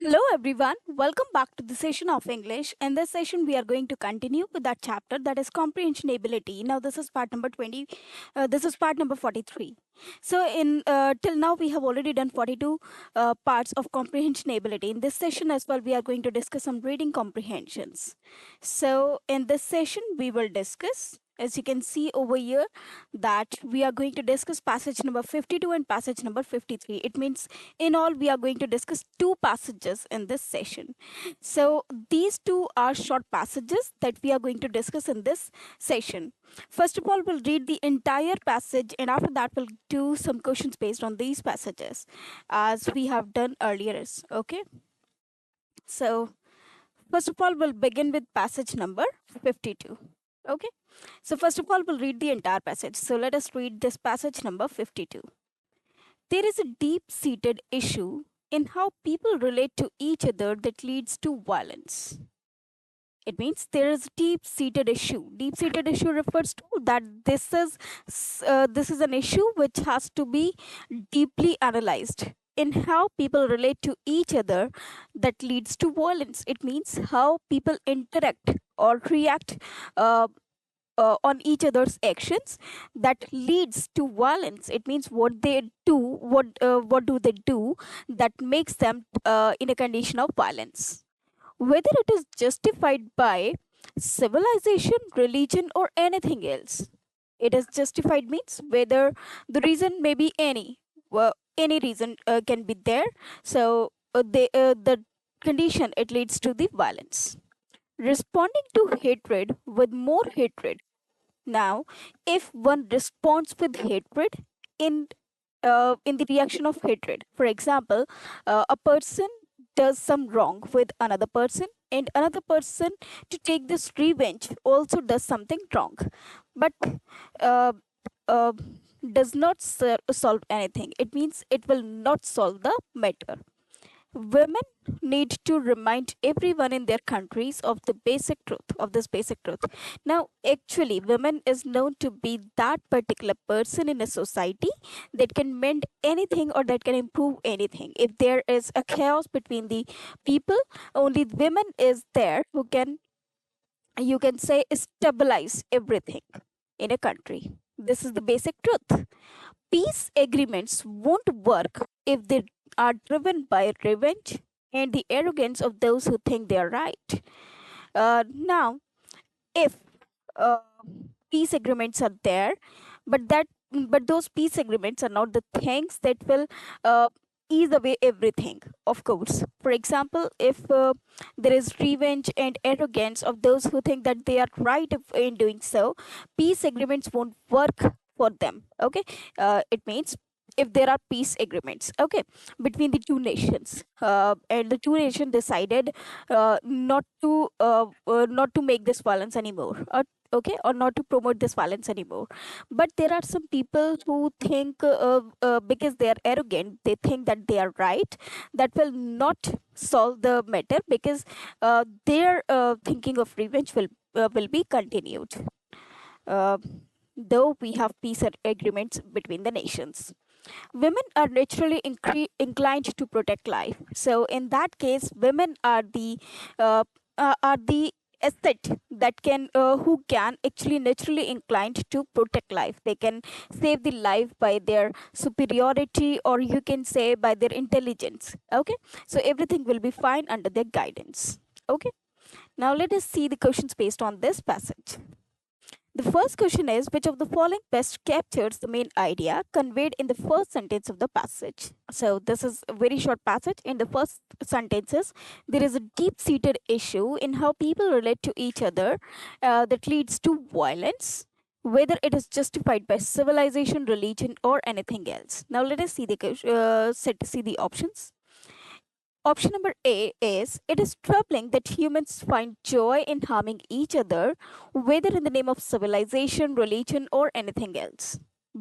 Hello everyone, welcome back to the session of English. In this session, we are going to continue with that chapter that is comprehension ability. Now, this is part number 20. This is part number 43. So, in till now, we have already done 42 parts of comprehension ability. In this session as well, we are going to discuss some reading comprehensions. So, in this session, we will discuss, as you can see over here, that we are going to discuss passage number 52 and passage number 53. It means in all we are going to discuss two passages in this session. So these two are short passages that we are going to discuss in this session. First of all, we'll read the entire passage, and after that we'll do some questions based on these passages as we have done earlier. Okay, so first of all, we'll begin with passage number 52. Okay, so first of all, we'll read the entire passage. So let us read this passage number 52. There is a deep-seated issue in how people relate to each other that leads to violence. It means there is a deep-seated issue. Deep-seated issue refers to that this is an issue which has to be deeply analyzed in how people relate to each other that leads to violence. It means how people interact or react on each other's actions that leads to violence. It means what they do, what do they do that makes them in a condition of violence, whether it is justified by civilization, religion, or anything else. It is justified means whether the reason may be any reason can be there. So the condition it leads to the violence. Responding to hatred with more hatred. Now, if one responds with hatred in the reaction of hatred, for example, a person does some wrong with another person, and another person to take this revenge also does something wrong, but uh, uh, does not solve anything. It means it will not solve the matter. Women need to remind everyone in their countries of the basic truth, of this basic truth. Now, actually, women is known to be that particular person in a society that can mend anything or that can improve anything. If there is a chaos between the people, only women is there who can, you can say, stabilize everything in a country. This is the basic truth. Peace agreements won't work if they are driven by revenge and the arrogance of those who think they are right. Now, if uh, peace agreements are there, but those peace agreements are not the things that will ease away everything. Of course, for example, if there is revenge and arrogance of those who think that they are right in doing so, peace agreements won't work for them. Okay, it means if there are peace agreements, okay, between the two nations, and the two nations decided not to make this violence anymore, okay, or not to promote this violence anymore, but there are some people who think because they are arrogant, they think that they are right, that will not solve the matter because their thinking of revenge will be continued, uh, though we have peace agreements between the nations. Women are naturally inclined to protect life. So in that case, women are the asset that can who can actually naturally inclined to protect life. They can save the life by their superiority, or you can say by their intelligence. Okay, so everything will be fine under their guidance. Okay, now let us see the questions based on this passage. The first question is, which of the following best captures the main idea conveyed in the first sentence of the passage? So this is a very short passage. In the first sentences, there is a deep-seated issue in how people relate to each other that leads to violence, whether it is justified by civilization, religion, or anything else. Now let us see the options. Option number A is, it is troubling that humans find joy in harming each other, whether in the name of civilization, religion, or anything else.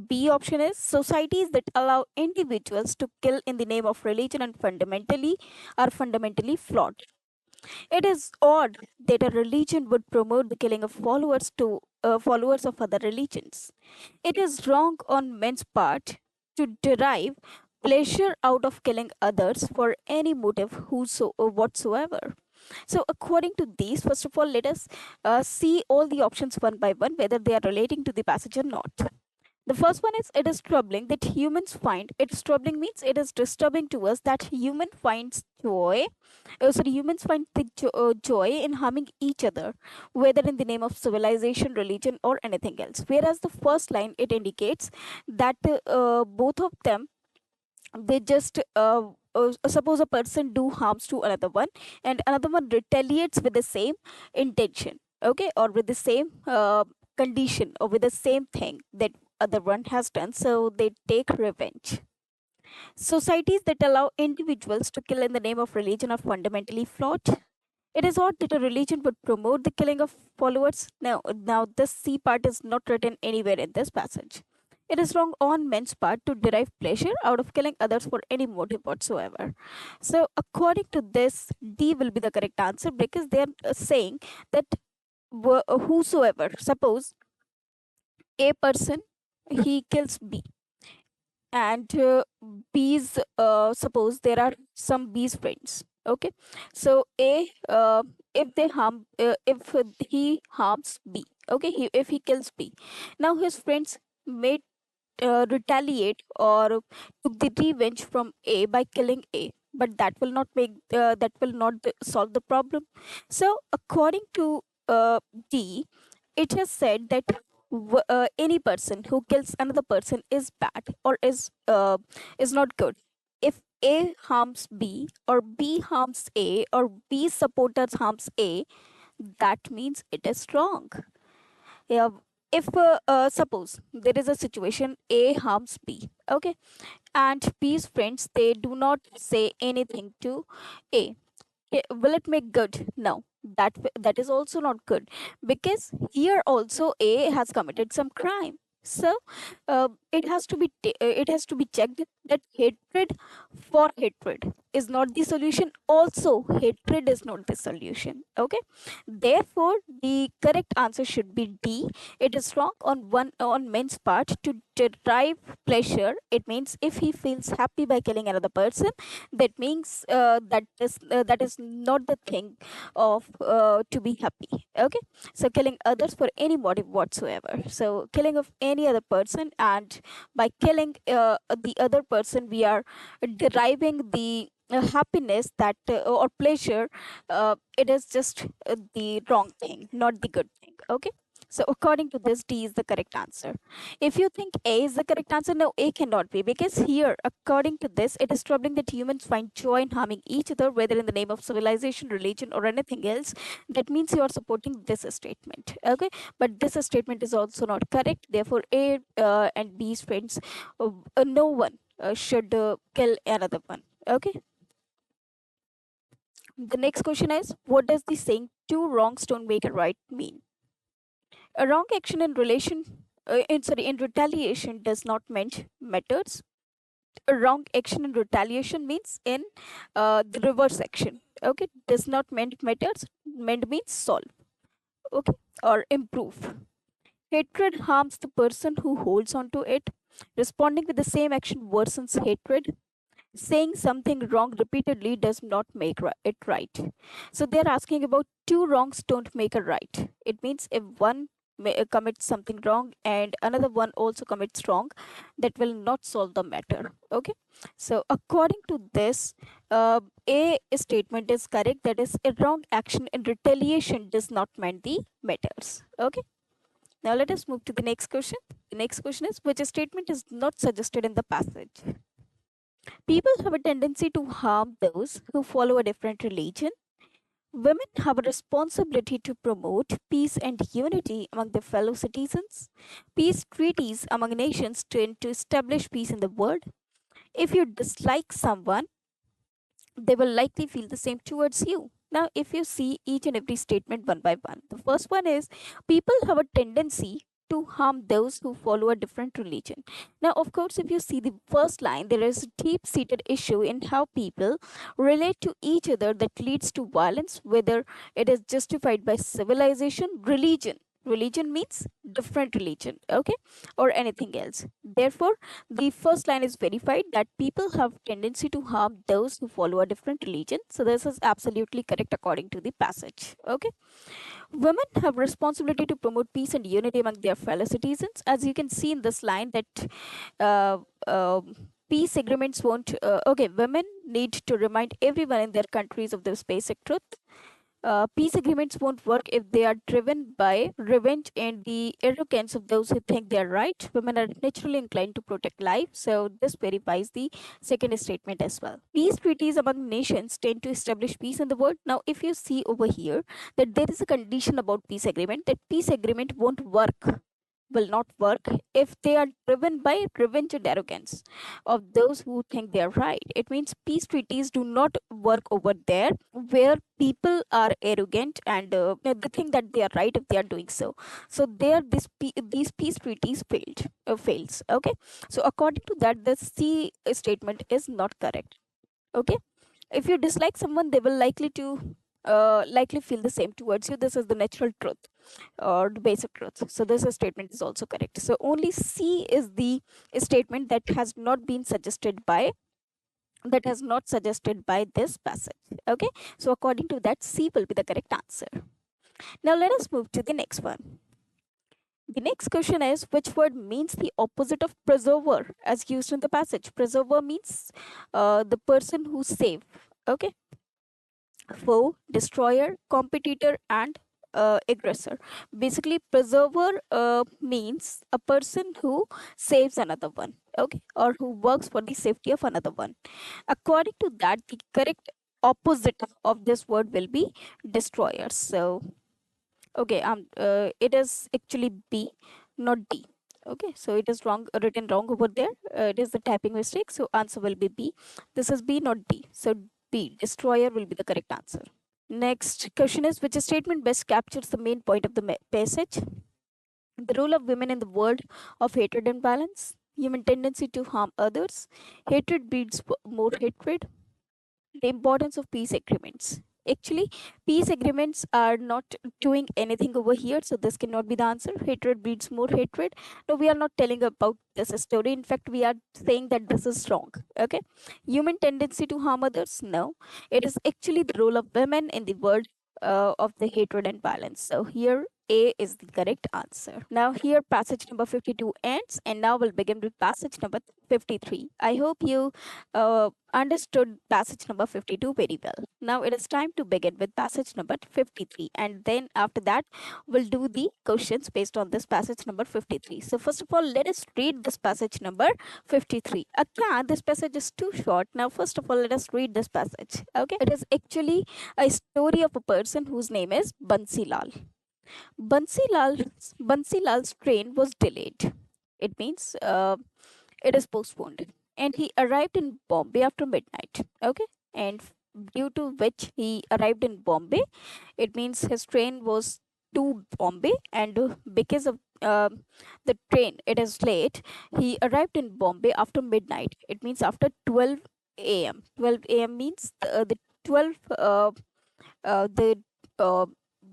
B option is, societies that allow individuals to kill in the name of religion and are fundamentally flawed. It is odd that a religion would promote the killing of followers of other religions. It is wrong on men's part to derive pleasure out of killing others for any motive whatsoever. So, according to these, first of all, let us see all the options one by one, whether they are relating to the passage or not. The first one is, it is troubling that humans find, it's troubling means it is disturbing to us that humans find the joy in harming each other, whether in the name of civilization, religion, or anything else. Whereas the first line, it indicates that both of them, they just suppose a person do harms to another one, and another one retaliates with the same intention, okay, or with the same condition, or with the same thing that other one has done, so they take revenge. Societies that allow individuals to kill in the name of religion are fundamentally flawed. It is odd that a religion would promote the killing of followers. Now this C part is not written anywhere in this passage. It is wrong on men's part to derive pleasure out of killing others for any motive whatsoever. So, according to this, D will be the correct answer, because they are saying that whosoever, suppose A person, he kills B, and B's, suppose there are some B's friends. Okay, so A, if they harm, if he harms B, okay, if he kills B, now his friends may retaliate or took the revenge from A by killing A, but that will not solve the problem. So, according to D, it has said that any person who kills another person is bad, or is not good. If A harms B, or B harms A, or B supporters harms A, that means it is wrong. Yeah, if suppose there is a situation, A harms B, okay, and B's friends, they do not say anything to A. Will it make good? No, that is also not good, because here also A has committed some crime. So it has to be checked that hatred for hatred is not the solution. Also, hatred is not the solution. Okay, therefore the correct answer should be D. It is wrong on men's part to derive pleasure. It means if he feels happy by killing another person, that means that is not the thing of to be happy. Okay, so killing others for any motive whatsoever, so killing of any other person, and by killing the other person, we are deriving the happiness that or pleasure. It is just the wrong thing, not the good thing. Okay, so according to this, D is the correct answer. If you think A is the correct answer, no, A cannot be, because here, according to this, it is troubling that humans find joy in harming each other, whether in the name of civilization, religion, or anything else. That means you are supporting this statement. Okay, but this statement is also not correct. Therefore, A and B's friends, no one should kill another one. Okay. The next question is, what does the saying "two wrongs don't make a right" mean? A wrong action in in retaliation does not meant matters. A wrong action in retaliation means in the reverse action. Okay, does not meant matters. Meant means solve. Okay, or improve. Hatred harms the person who holds on to it. Responding with the same action worsens hatred. Saying something wrong repeatedly does not make it right. So they're asking about two wrongs don't make a right. It means if one commits something wrong and another one also commits wrong, that will not solve the matter. Okay. So according to this, A statement is correct. That is, a wrong action in retaliation does not mend the matters. Okay. Now let us move to the next question. The next question is, which statement is not suggested in the passage? People have a tendency to harm those who follow a different religion. Women have a responsibility to promote peace and unity among their fellow citizens. Peace treaties among nations tend to establish peace in the world. If you dislike someone, they will likely feel the same towards you. Now, if you see each and every statement one by one, the first one is, people have a tendency to harm those who follow a different religion. Now, of course, if you see the first line, there is a deep seated issue in how people relate to each other that leads to violence, whether it is justified by civilization, religion. Religion means different religion, okay, or anything else. Therefore, the first line is verified that people have tendency to harm those who follow a different religion. So this is absolutely correct according to the passage. Okay. Women have responsibility to promote peace and unity among their fellow citizens. As you can see in this line, that uh, uh, peace agreements won't. Okay, women need to remind everyone in their countries of this basic truth. Peace agreements won't work if they are driven by revenge and the arrogance of those who think they are right. Women are naturally inclined to protect life, so this verifies the second statement as well. Peace treaties among nations tend to establish peace in the world. Now, if you see over here that there is a condition about peace agreement, that peace agreement won't work, will not work if they are driven by revenge and arrogance of those who think they are right. It means peace treaties do not work over there where people are arrogant and they think that they are right if they are doing so. So there, these peace treaties fails. Okay. So according to that, the C statement is not correct. Okay. If you dislike someone, they will likely feel the same towards you. This is the natural truth or the basic truth. So this statement is also correct. So only C is the statement that has not suggested by this passage. Okay. So according to that, C will be the correct answer. Now let us move to the next one. The next question is, which word means the opposite of preserver as used in the passage? Preserver means the person who save. Okay. Foe, destroyer, competitor, and aggressor. Basically, preserver means a person who saves another one, okay, or who works for the safety of another one. According to that, the correct opposite of this word will be destroyer. So, okay, it is actually B, not D. Okay, so it is wrong, written wrong over there. It is the typing mistake. So answer will be B. This is B, not D. So B, destroyer will be the correct answer. Next question is, which statement best captures the main point of the passage? The role of women in the world of hatred and violence. Human tendency to harm others. Hatred breeds more hatred. The importance of peace agreements. Actually, peace agreements are not doing anything over here, so this cannot be the answer. Hatred breeds more hatred. No, we are not telling about this story. In fact, we are saying that this is wrong. Okay. Human tendency to harm others. No, it is actually the role of women in the world of the hatred and violence. So here A is the correct answer. Now here passage number 52 ends, and now we'll begin with passage number 53. I hope you understood passage number 52 very well. Now it is time to begin with passage number 53, and then after that we'll do the questions based on this passage number 53. So first of all, let us read this passage number 53. Again, this passage is too short. Now first of all, let us read this passage. Okay, it is actually a story of a person whose name is Bansilal. Bansilal's train was delayed. It means it is postponed, and he arrived in Bombay after midnight. Okay, and due to which he arrived in Bombay, it means his train was to Bombay, and because of the train it is late, he arrived in Bombay after midnight. It means after 12 a.m. 12 a.m. means the 12 the uh,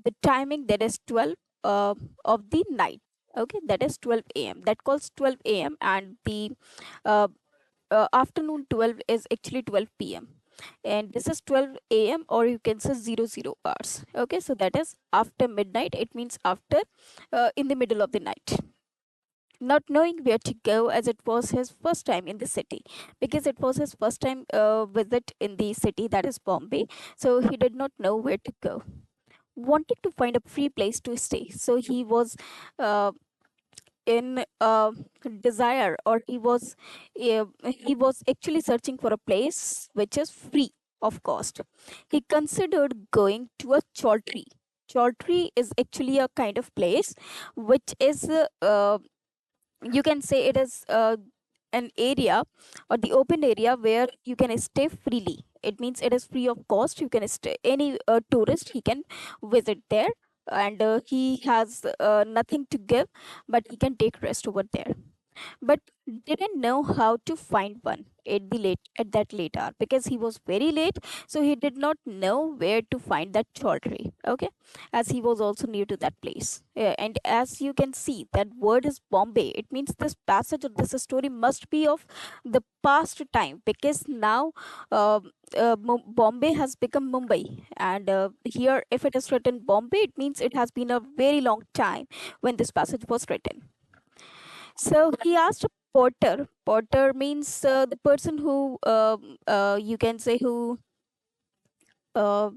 the timing, that is 12 of the night. Okay, that is 12 a.m. That calls 12 a.m. and the uh, afternoon 12 is actually 12 p.m. and this is 12 a.m., or you can say 00 hours. Okay, so that is after midnight. It means after in the middle of the night, not knowing where to go, as it was his first time in the city, because it was his first time visit in the city, that is Bombay. So he did not know where to go, wanted to find a free place to stay. So he was uh, in desire, or he was actually searching for a place which is free of cost. He considered going to a chaudhry. Chaudhry is actually a kind of place which is you can say it is an area or the open area where you can stay freely. It means it is free of cost. You can stay, any tourist he can visit there, and he has nothing to give, but he can take rest over there. but didn't know how to find one at that late hour because he was very late, so he did not know where to find that choldry. Okay, as he was also near to that place. Yeah, and as you can see, that word is Bombay. It means this passage or this story must be of the past time, because now Bombay has become Mumbai, and here, if it is written Bombay, it means it has been a very long time when this passage was written. So he asked a porter. Porter means the person who, you can say, who, uh,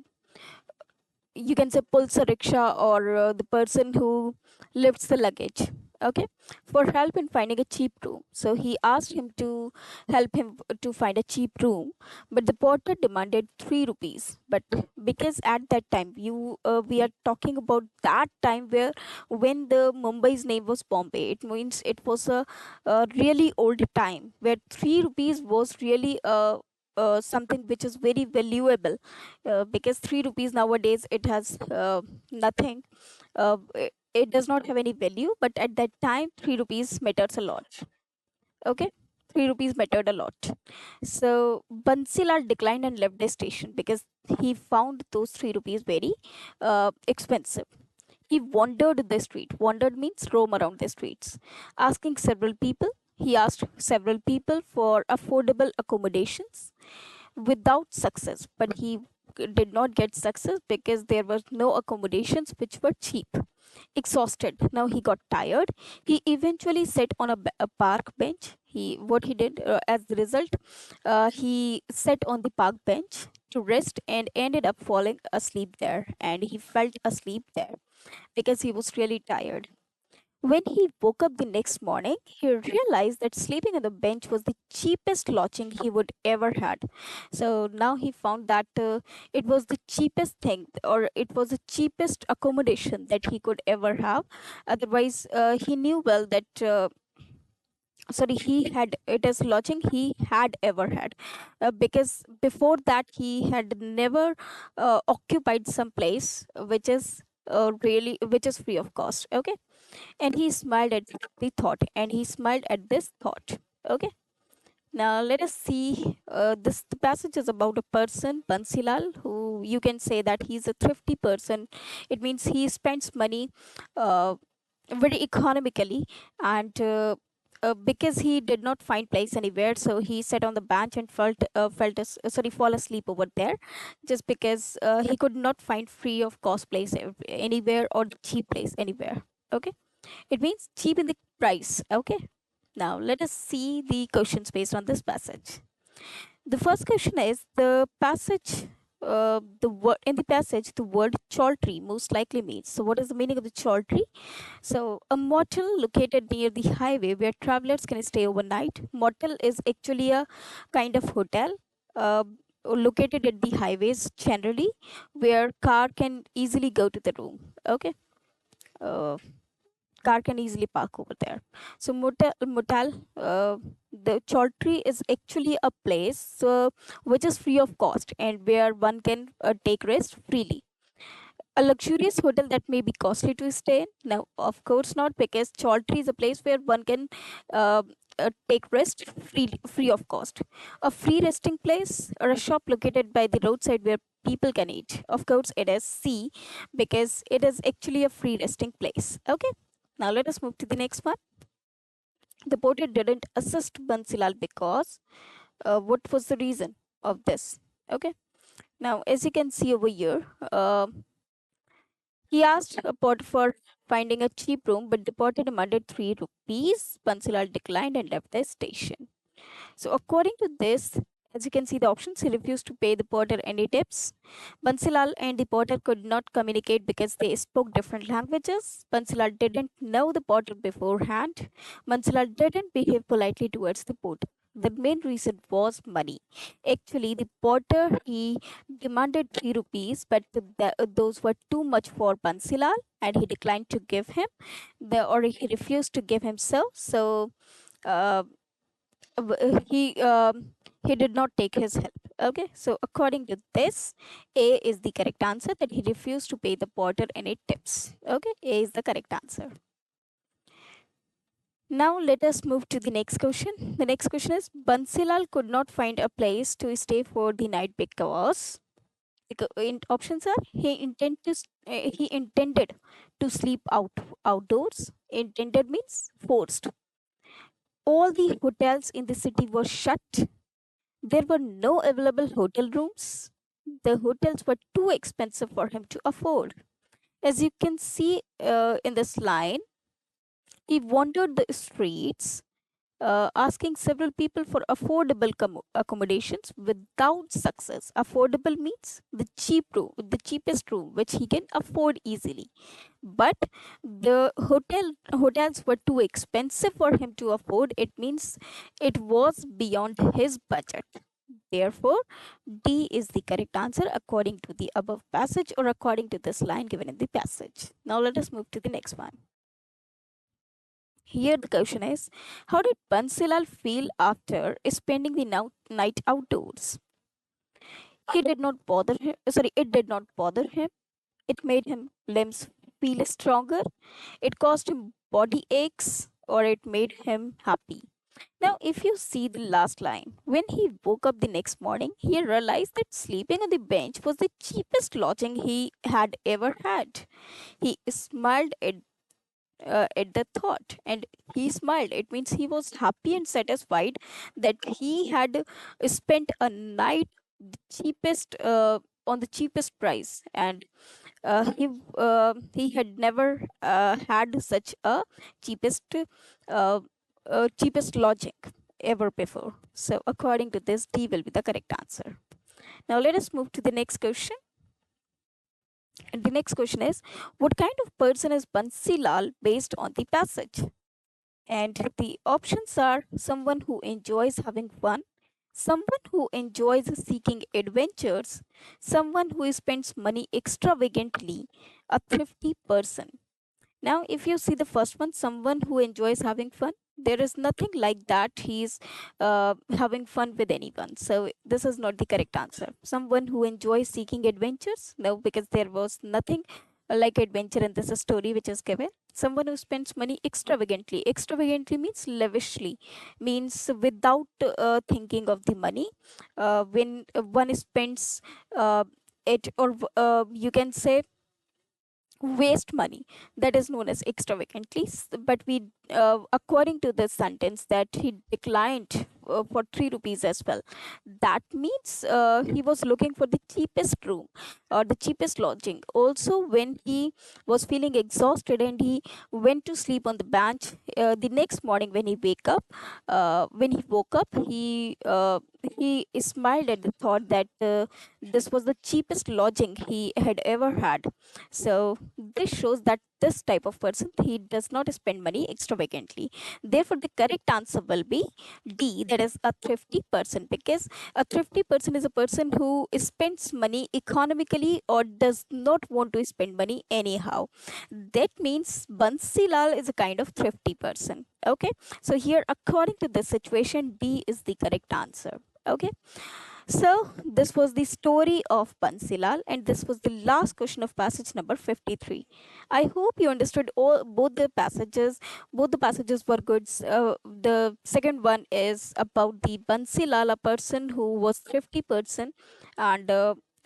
you can say, pulls a rickshaw, or the person who lifts the luggage. Okay, for help in finding a cheap room. So he asked him to help him to find a cheap room, but the porter demanded 3 rupees. But because at that time, we are talking about that time where when the Mumbai's name was Bombay, it means it was a really old time where 3 rupees was really something which is very valuable, because 3 rupees nowadays it has nothing. It does not have any value, but at that time 3 rupees matters a lot. Okay, 3 rupees mattered a lot. So Bansilal declined and left the station because he found those 3 rupees very expensive. He wandered the street. Wandered means roam around the streets, asking several people. He asked several people for affordable accommodations without success, but he did not get success because there were no accommodations which were cheap. Exhausted, now he got tired. He eventually sat on a park bench. He what he did, as the result, he sat on the park bench to rest and ended up falling asleep there, and he felt asleep there because he was really tired. When he woke up the next morning, he realized that sleeping on the bench was the cheapest lodging he would ever had. So now he found that it was the cheapest thing, or it was the cheapest accommodation that he could ever have. Otherwise, he knew well that. Sorry, he had it as lodging he had ever had, because before that he had never occupied some place which is free of cost. Okay, and he smiled at the thought, and he smiled at this thought. Okay, now let us see, this the passage is about a person, Bansilal, who you can say that he's a thrifty person. It means he spends money uh, very economically, and because he did not find place anywhere, so he sat on the bench and fall asleep over there, just because he could not find free of cost place anywhere, or cheap place anywhere. Okay, it means cheap in the price. Okay, now let us see the questions based on this passage. The first question is the passage. The word in the passage, the word choultry most likely means. So, what is the meaning of the choultry? So, a motel located near the highway where travelers can stay overnight. Motel is actually a kind of hotel uh, located at the highways generally, where car can easily go to the room. Okay. Uh, Car can easily park over there. So the Chaudhary is actually a place which is free of cost and where one can take rest freely. A luxurious hotel that may be costly to stay in? No, of course not, because Chaudhary is a place where one can uh, take rest free of cost. A free resting place or a shop located by the roadside where people can eat. Of course, it is C, because it is actually a free resting place. Okay. Now let us move to the next one. The porter didn't assist Bansilal because what was the reason of this? Okay. Now, as you can see over here, he asked a porter for finding a cheap room, but the porter demanded 3 rupees. Bansilal declined and left the station. So, according to this, as you can see the options, he refused to pay the porter any tips. Bansilal and the porter could not communicate because they spoke different languages. Bansilal didn't know the porter beforehand. Bansilal didn't behave politely towards the porter. The main reason was money. Actually, the porter, he demanded 3 rupees, but those were too much for Bansilal, and he declined to give him or he refused to give himself. So. Uh, he did not take his help. Okay, so according to this, A is the correct answer, that he refused to pay the porter any tips. Okay, A is the correct answer. Now let us move to the next question. The next question is Bansilal could not find a place to stay for the night because options are he intended to sleep outdoors. Intended means forced. All the hotels in the city were shut. There were no available hotel rooms. The hotels were too expensive for him to afford. As you can see in this line, he wandered the streets asking several people for affordable accommodations without success. Affordable means the cheapest room, which he can afford easily. But the hotels were too expensive for him to afford. It means it was beyond his budget. Therefore, D is the correct answer according to the above passage or according to this line given in the passage. Now let us move to the next one. Here the question is, how did Bansilal feel after spending the night outdoors? He did not bother him. Sorry, it did not bother him. It made him limbs feel stronger. It caused him body aches, or it made him happy. Now, if you see the last line, when he woke up the next morning, he realized that sleeping on the bench was the cheapest lodging he had ever had. He smiled at the thought, and he smiled. It means he was happy and satisfied that he had spent a night the cheapest on the cheapest price, and he had never had such a cheapest uh, cheapest lodging ever before. So according to this, D will be the correct answer. Now let us move to the next question. And the next question is, what kind of person is Bansilal based on the passage? And the options are someone who enjoys having fun, someone who enjoys seeking adventures, someone who spends money extravagantly, a thrifty person. Now, if you see the first one, someone who enjoys having fun, there is nothing like that he's having fun with anyone. So, this is not the correct answer. Someone who enjoys seeking adventures, no, because there was nothing like adventure in this story which is given. Someone who spends money extravagantly. Extravagantly means lavishly, means without thinking of the money. When one spends it, or you can say waste money, that is known as extravagantly. But we according to the sentence that he declined for 3 rupees as well, that means he was looking for the cheapest room or the cheapest lodging. Also, when he was feeling exhausted and he went to sleep on the bench, the next morning when he woke up, he smiled at the thought that this was the cheapest lodging he had ever had. So this shows that this type of person, he does not spend money extravagantly. Therefore, the correct answer will be D, that is a thrifty person, because a thrifty person is a person who spends money economically or does not want to spend money anyhow. That means Bansilal is a kind of thrifty person. Okay, so here according to this situation, D is the correct answer. Okay, so, this was the story of Bansilal, and this was the last question of passage number 53. I hope you understood both the passages. Both the passages were good. The second one is about the Bansilal, a person who was thrifty person, and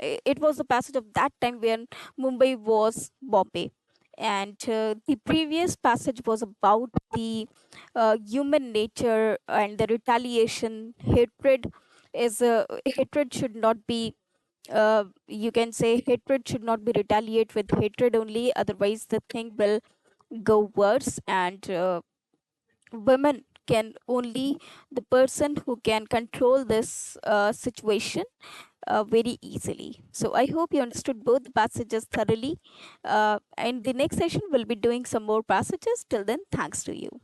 it was the passage of that time when Mumbai was Bombay. And the previous passage was about the human nature and the retaliation, hatred is hatred should not be you can say hatred should not be retaliate with hatred only, otherwise the thing will go worse. And women can only the person who can control this situation very easily. So I hope you understood both the passages thoroughly. And the next session will be doing some more passages. Till then, thanks to you.